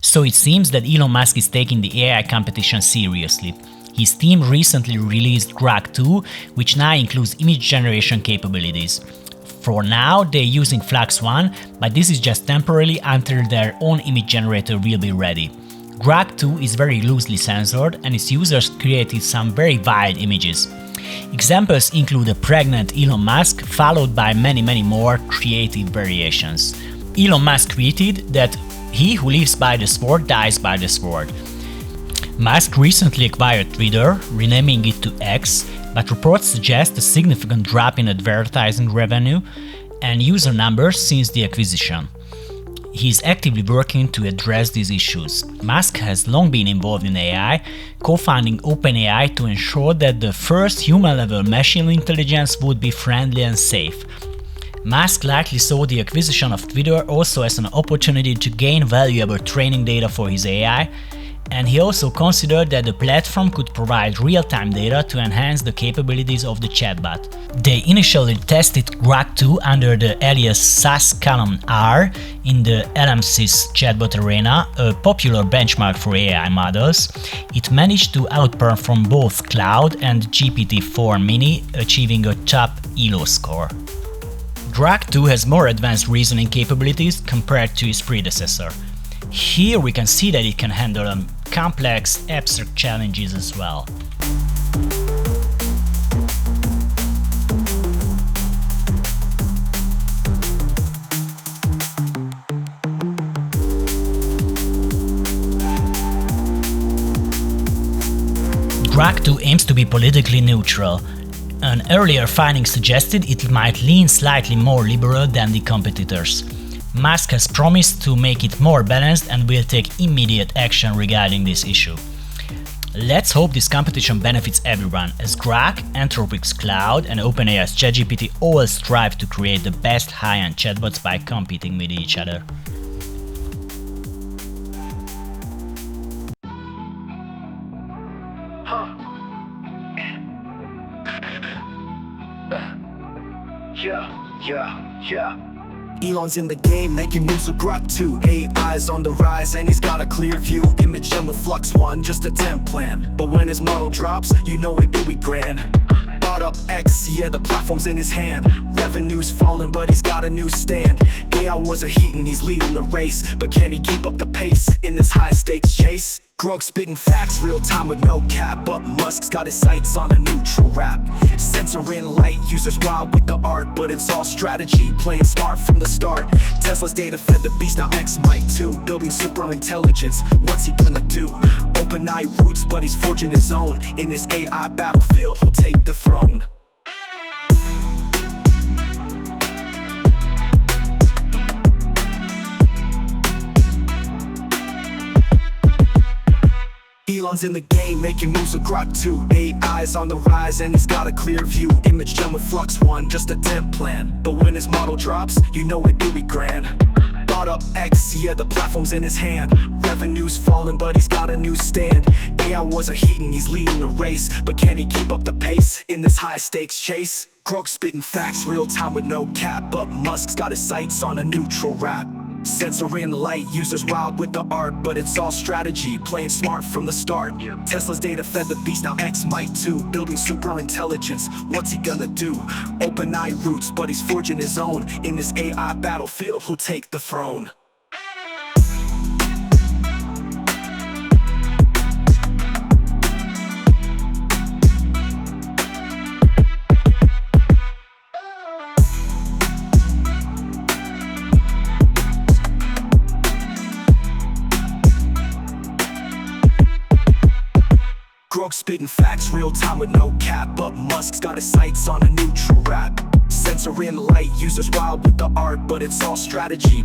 So it seems that Elon Musk is taking the AI competition seriously. His team recently released Grok 2, which now includes image generation capabilities. For now, they're using Flux 1, but this is just temporarily until their own image generator will be ready. Grok 2 is very loosely censored, and its users created some very wild images. Examples include a pregnant Elon Musk, followed by many more creative variations. Elon Musk tweeted that he who lives by the sword dies by the sword. Musk recently acquired Twitter, renaming it to X, but reports suggest a significant drop in advertising revenue and user numbers since the acquisition. He is actively working to address these issues. Musk has long been involved in AI, co-founding OpenAI to ensure that the first human-level machine intelligence would be friendly and safe. Musk likely saw the acquisition of Twitter also as an opportunity to gain valuable training data for his AI, and he also considered that the platform could provide real-time data to enhance the capabilities of the chatbot. They initially tested Grok 2 under the alias sus::R in the LM6 chatbot arena, a popular benchmark for AI models. It managed to outperform both Claude and GPT-4 Mini, achieving a top ELO score. Grok 2 has more advanced reasoning capabilities compared to its predecessor. Here we can see that it can handle complex, abstract challenges as well. Grok 2 aims to be politically neutral. An earlier finding suggested it might lean slightly more liberal than the competitors. Musk has promised to make it more balanced and will take immediate action regarding this issue. Let's hope this competition benefits everyone, as Grok, Anthropic's Claude and OpenAI's ChatGPT all strive to create the best high-end chatbots by competing with each other. Elon's in the game, making moves with Grok 2. AI's on the rise and he's got a clear view. Image done with Flux 1, just a temp plan. But when his model drops, you know it'll be grand. Bought up X, yeah, the platform's in his hand. Revenue's falling, but he's got a new stand. AI was a heat and he's leading the race, but can he keep up the pace in this high-stakes chase? Grok spitting facts, real time with no cap, but Musk's got his sights on a neutral rap. Censoring light, users wild with the art, but it's all strategy, playing smart from the start. Tesla's data fed the beast, now X might too. Building super intelligence, what's he gonna do? OpenAI roots, but he's forging his own. In this AI battlefield, he'll take the throne. Elon's in the game, making moves with Grok 2. AI's on the rise and he's got a clear view. Image done with Flux 1, just a temp plan. But when his model drops, you know it'll be grand. Bought up X, yeah, the platform's in his hand. Revenue's falling, but he's got a new stand. AI was a heat and he's leading the race, but can he keep up the pace in this high-stakes chase? Grok spitting facts, real time with no cap, but Musk's got his sights on a neutral rap. Censoring light, users wild with the art, but it's all strategy, playing smart from the start. Tesla's data fed the beast, now X might too. Building super intelligence, what's he gonna do? OpenAI roots, but he's forging his own. In this AI battlefield, he'll take the throne. Grok spitting facts, real time with no cap, but Musk's got his sights on a neutral rap. Censoring light, users wild with the art, but it's all strategy,